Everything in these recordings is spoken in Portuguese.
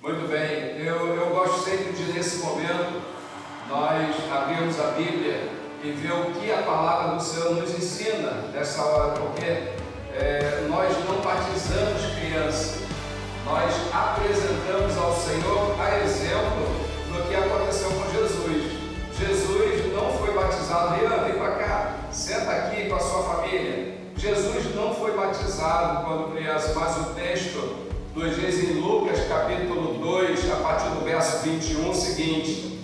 Muito bem, eu gosto sempre de, nesse momento, nós abrirmos a Bíblia e ver o que a palavra do Senhor nos ensina nessa hora, porque nós não batizamos crianças, nós apresentamos ao Senhor a exemplo do que aconteceu com Jesus. Jesus não foi batizado. Rian, vem para cá, senta aqui com a sua família. Jesus não foi batizado quando criança, mas o texto nos diz em Lucas capítulo 2, a partir do verso 21, o seguinte: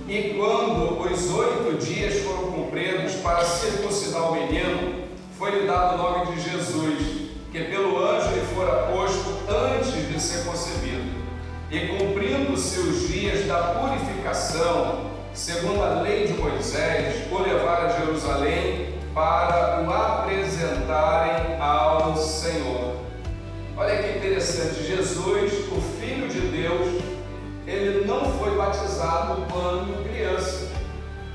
e quando os 8 dias foram cumpridos para circuncidar o menino, foi-lhe dado o nome de Jesus, que pelo anjo lhe fora posto antes de ser concebido. E cumprindo-se os dias da purificação, segundo a lei de Moisés, o levaram a Jerusalém para o apresentarem ao Senhor. Olha que interessante, Jesus, o Filho de Deus, ele não foi batizado quando criança,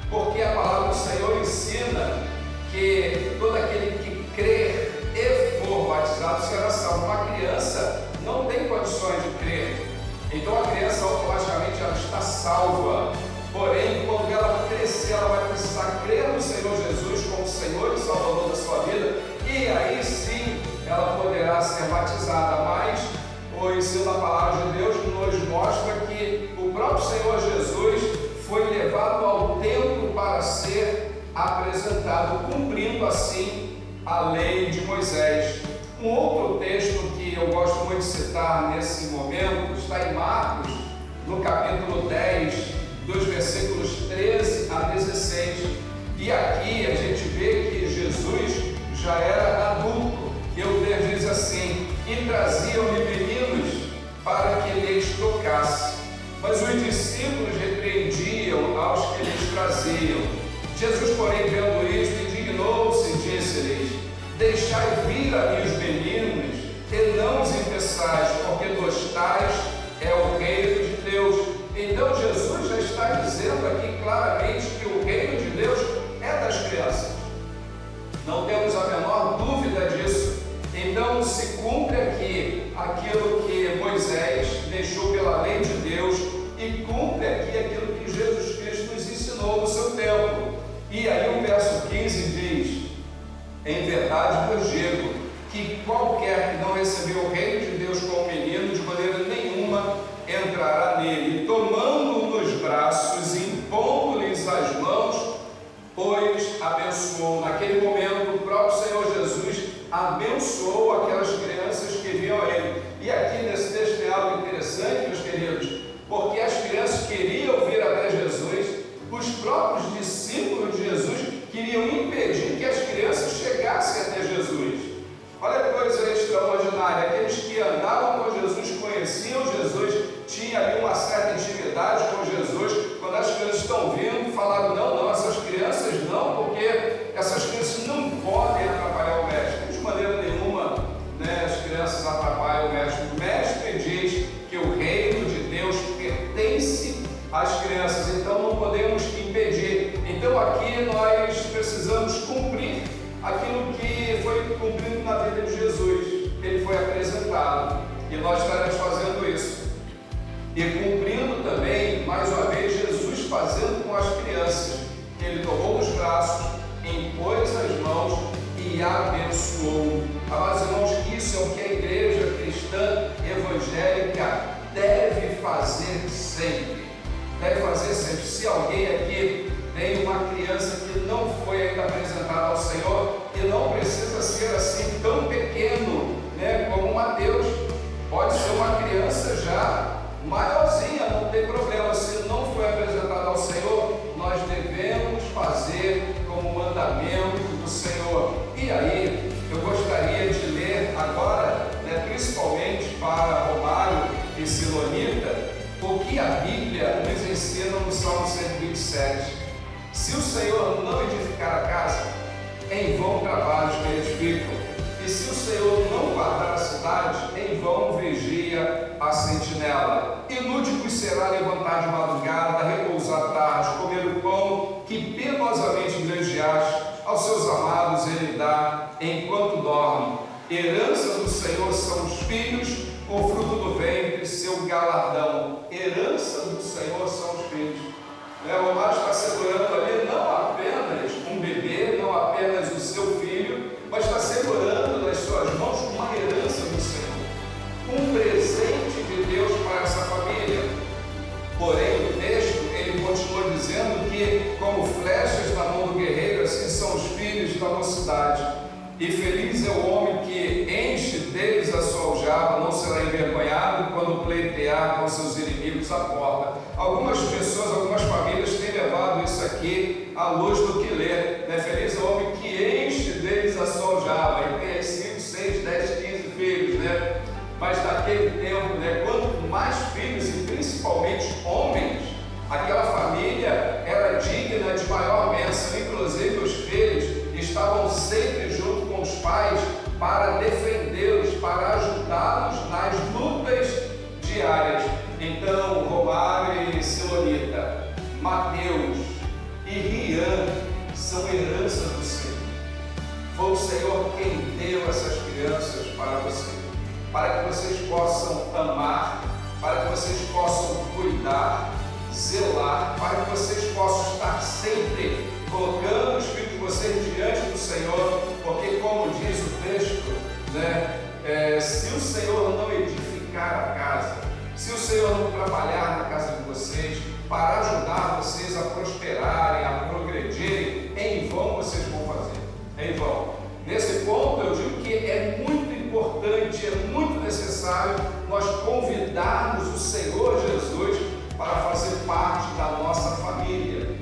porque a palavra do Senhor ensina que todo aquele que crer e for batizado será salvo. Uma criança não tem condições de crer, então a criança automaticamente ela está salva. Porém, quando ela crescer, ela vai precisar crer no Senhor Jesus como Senhor e Salvador da sua vida, e aí sim ela poderá ser batizada. Mas o ensino da palavra de Deus nos mostra que o próprio Senhor Jesus foi levado ao templo para ser apresentado, cumprindo assim a lei de Moisés. Um outro texto que eu gosto muito de citar nesse momento está em Marcos, no capítulo 10, dos versículos 13 a 16. E aqui a gente vê que Jesus já era adulto. E o texto diz assim: e traziam-lhe meninos para que lhes tocasse. Mas os discípulos repreendiam aos que lhes traziam. Jesus, porém, vendo isto, indignou-se e disse-lhes: deixai vir a mim os meninos, e não os impeçais, porque dos tais é o reino de Deus. Então Jesus já está dizendo aqui claramente que o reino de Deus é das crianças. Não temos a menor dúvida disso. Então se cumpre aqui aquilo que Moisés deixou pela lei de Deus e cumpre aqui aquilo que Jesus Cristo nos ensinou no seu tempo. E aí o verso 15 diz: em verdade vos digo que qualquer que não recebeu o reino de Deus como menino, de maneira nenhuma entrará nele. E tomando-o nos braços, impondo-lhes as mãos, pois abençoou. Naquele momento o próprio Senhor Jesus abençoou aquelas crianças que vinham a ele. E aqui nesse texto tem algo interessante, meus queridos, porque as crianças queriam vir até Jesus, os próprios discípulos de Jesus queriam impedir que as crianças chegassem até Jesus. Olha que coisa extraordinária, aqueles que andavam com Jesus, conheciam Jesus, tinham ali uma certa intimidade com Jesus. Quando as crianças estão vindo, falaram: não, essas crianças não, porque essas crianças não podem atrapalhar o mestre. De maneira nenhuma, as crianças atrapalham o mestre. O mestre diz que o reino de Deus pertence às crianças, então não podemos impedir. Então aqui nós precisamos cumprir aquilo que foi cumprido na vida de Jesus. Ele foi apresentado e nós estaremos fazendo isso. E cumprindo também, mais uma vez, Jesus fazendo com as crianças. Ele tomou os braços, impôs as mãos e abençoou. Amados irmãos, isso é o que a igreja cristã evangélica deve fazer sempre. Deve fazer sempre. Se alguém aqui tem uma criança que não foi ainda apresentada ao Senhor, e não precisa ser assim tão pequeno, como Mateus, pode ser uma criança já maiorzinha, não tem problema. Se não foi apresentado ao Senhor, nós devemos fazer como mandamento do Senhor. E aí, eu gostaria de ler agora, principalmente para Romário e Silonita, o que a Bíblia nos ensina no Salmo 127. Se o Senhor não edificar a casa, em vão trabalhos que edificam. E se o Senhor não guardar a cidade, em vão vigia a sentinela. Inútil vos será levantar de madrugada, repousar tarde, comer o pão que penosamente granjeaste, aos seus amados ele dá enquanto dorme. Herança do Senhor são os filhos, o fruto do ventre, seu galardão. Herança do Senhor são os filhos. O Romário está segurando ali não apenas um bebê, não apenas o seu filho, mas está segurando nas suas mãos uma herança do Senhor, um presente de Deus para essa família. Porém, no texto, ele continua dizendo que, como flechas na mão do guerreiro, assim são os filhos da mocidade. E feliz é o homem que enche deles a sua aljava, não será envergonhado quando pleitear com seus inimigos à porta. Algumas pessoas, algumas famílias têm levado isso aqui à luz do que lê. Feliz é o homem que enche deles a sua aljava. E tem 5, 6, 10, 15 filhos, Mas naquele tempo, quanto mais filhos, e principalmente homens, aquela família era digna de maior bênção. Inclusive os filhos estavam sempre junto com os pais para defendê-los, para ajudá-los nas lutas diárias. Então, Romário e Silonita, Mateus e Rian são herança do Senhor. Foi o Senhor quem deu essas crianças para você, para que vocês possam amar, para que vocês possam cuidar, zelar, para que vocês possam estar sempre colocando os filhos de vocês diante do Senhor, porque, como diz o texto, se o Senhor não edificar a casa, se o Senhor não trabalhar na casa de vocês para ajudar vocês a prosperarem, a progredirem, em vão vocês vão fazer, em vão. Nesse ponto eu digo que é muito importante, é muito necessário nós convidarmos o Senhor Jesus para fazer parte da nossa família,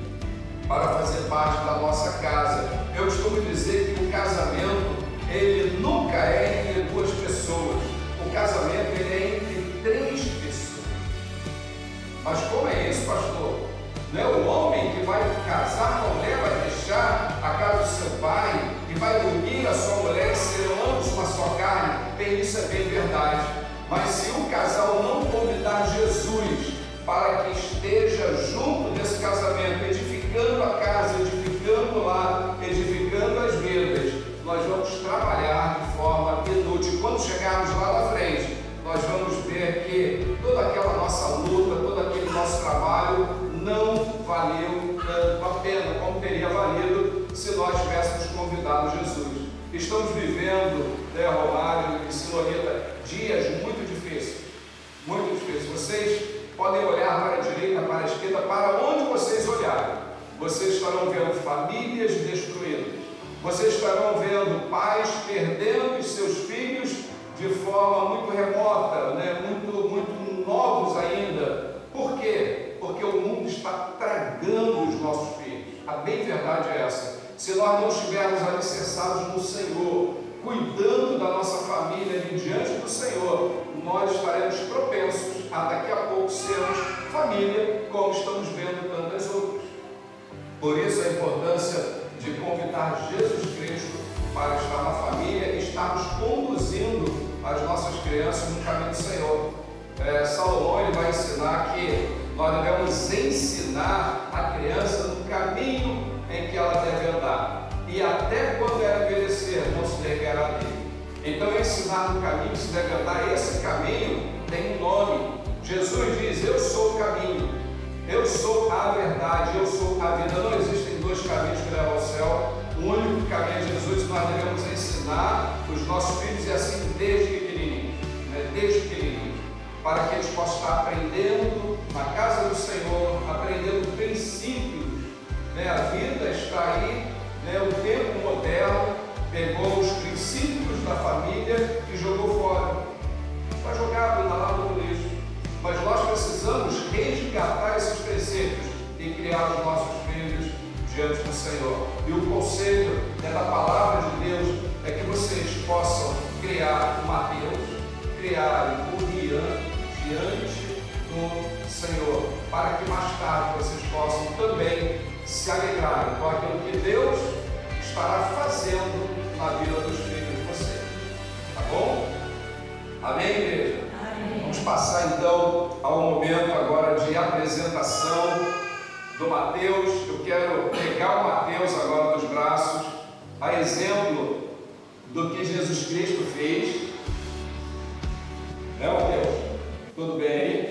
para fazer parte da nossa casa. Eu costumo dizer que o casamento, ele nunca é entre duas pessoas. O casamento, ele é entre 3 pessoas. Mas como é isso, pastor? Não é o homem que vai casar com a mulher, vai deixar a casa do seu pai e vai unir a sua mulher e serão ambos uma só carne? Bem, isso é bem verdade. Mas se o casal não convidar Jesus para que esteja junto desse casamento, edificando a casa, edificando o lar, edificando as vidas, nós vamos trabalhar de forma inútil. Quando chegarmos lá na frente, nós vamos ver que toda aquela nossa luta, todo aquele nosso trabalho não valeu tanto a pena como teria valido se nós tivéssemos convidado Jesus. Estamos vivendo, Romário e Silonita, dias muito difíceis, muito difíceis. Vocês podem olhar para a direita, para a esquerda, para onde vocês olharem. Vocês estarão vendo famílias destruídas. Vocês estarão vendo pais perdendo os seus filhos de forma muito remota, muito novos ainda. Por quê? Porque o mundo está tragando os nossos filhos. A bem verdade é essa. Se nós não estivermos alicerçados no Senhor, cuidando da nossa família ali diante do Senhor, nós estaremos propensos a daqui a pouco sermos família, como estamos vendo tantas outras. Por isso a importância de convidar Jesus Cristo para estar na família e estarmos conduzindo as nossas crianças no caminho do Senhor. Salomão, ele vai ensinar que nós devemos ensinar a criança no caminho em que ela deve andar, e até quando ela envelhecer não se desviará dele. Então, ensinar no caminho que se deve andar, esse caminho tem um nome. Jesus diz: eu sou o caminho, eu sou a verdade, eu sou a vida. Não existem 2 caminhos que levam ao céu. O único caminho é Jesus, e nós devemos ensinar os nossos filhos, e assim desde pequenininhos, para que eles possam estar aprendendo na casa do Senhor, aprendendo princípios. A vida está aí, o tempo moderno pegou os princípios da família e jogou fora. Está jogado na lata do lixo. Mas nós precisamos resgatar esses princípios e criar os nossos filhos diante do Senhor. E o conselho da palavra de Deus é que vocês possam criar o Mateus, criar o Rian diante do Senhor, para que mais tarde vocês possam também se alegrarem com aquilo que Deus estará fazendo na vida dos filhos de vocês. Tá bom? Amém, igreja? Amém. Vamos passar então ao momento agora de apresentação do Mateus. Eu quero pegar o Mateus agora nos braços, a exemplo do que Jesus Cristo fez. Mateus? Tudo bem aí?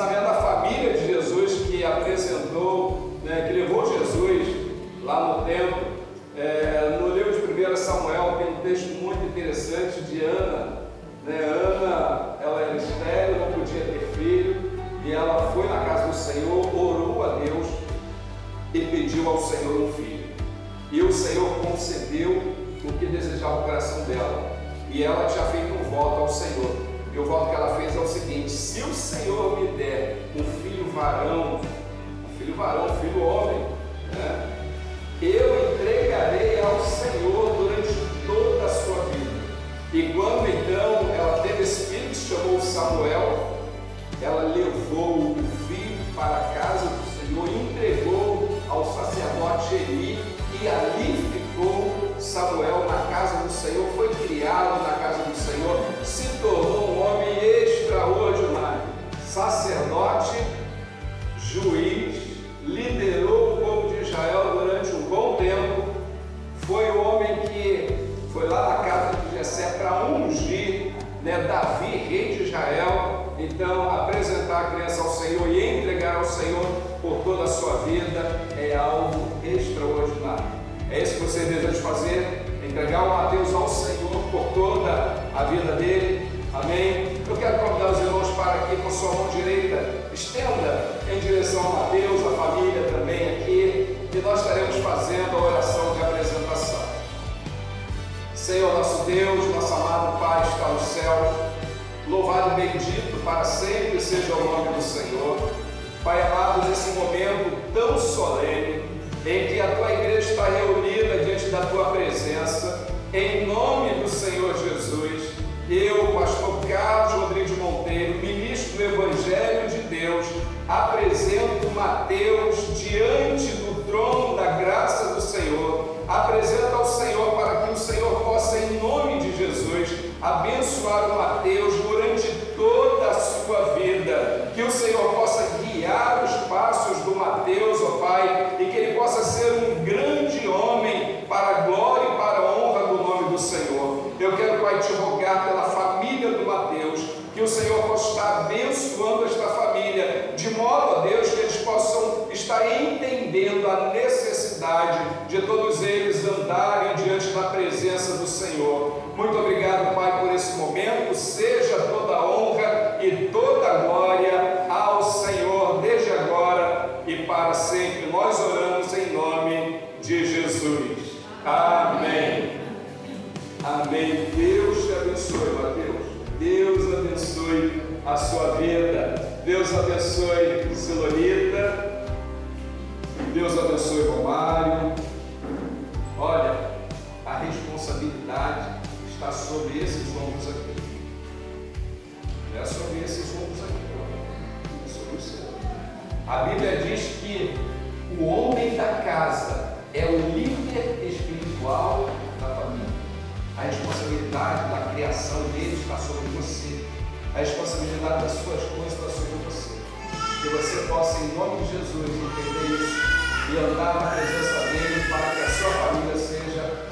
sabendo a família de Jesus que apresentou, que levou Jesus lá no templo. No livro de 1 Samuel tem um texto muito interessante de Ana. Ana, ela era estéril, não podia ter filho, e ela foi na casa do Senhor, orou a Deus e pediu ao Senhor um filho. E o Senhor concedeu o que desejava o coração dela. E ela tinha feito um voto ao Senhor. E o voto que ela fez é o seguinte: se o Senhor me der um filho varão, um filho homem, eu entregarei ao Senhor durante toda a sua vida. E quando então ela teve esse filho, que se chamou Samuel, ela levou o filho para a casa do Senhor e entregou ao sacerdote Eli, e ali ficou Samuel na casa do Senhor, foi criado na casa do Senhor, se tornou um homem extraordinário, sacerdote, juiz, liderou o povo de Israel durante um bom tempo, foi o homem que foi lá na casa de Jessé para ungir Davi, rei de Israel. Então, apresentar a criança ao Senhor e entregar ao Senhor por toda a sua vida é algo extraordinário. É isso que você deseja fazer? Entregar o Mateus ao Senhor por toda a vida dele. Amém? Eu quero convidar os irmãos para aqui com sua mão direita, estenda em direção ao Mateus, a família também aqui, e nós estaremos fazendo a oração de apresentação. Senhor, nosso Deus, nosso amado Pai está nos céus, louvado e bendito para sempre seja o nome do Senhor. Pai amado, nesse momento tão solene, em que a Tua igreja está reunida diante da Tua presença, em nome do Senhor Jesus, eu, pastor Carlos Rodrigues Monteiro, ministro do Evangelho de Deus, apresento Mateus diante do trono da graça do Senhor, apresento ao Senhor para que o Senhor possa, em nome de Jesus, abençoar o Mateus durante toda a sua vida, que o Senhor possa guiar os passos do Mateus, ó Pai, e que ele possa ser um grande homem para a glória e para a honra do nome do Senhor. Eu quero, Pai, te rogar pela família do Mateus, que o Senhor possa estar abençoando esta família, de modo, ó Deus, que eles possam estar entendendo a necessidade de todos eles andarem diante da presença do Senhor. Muito obrigado, Pai, por esse momento. Seja toda a honra e toda a glória ao Senhor, desde agora e para sempre. Nós oramos em nome de Jesus. Amém. Amém. Deus te abençoe, Mateus. Deus abençoe a sua vida. Deus abençoe Silonita. Deus abençoe Romário. Olha, a responsabilidade está sobre esses ombros aqui. Não é sobre esses ombros aqui, não. É sobre o seu. A Bíblia diz que o homem da casa é o líder espiritual da família. A responsabilidade da criação dele está sobre você. A responsabilidade das suas coisas está sobre você. Que você possa, em nome de Jesus, entender isso e andar na presença dele para que a sua família seja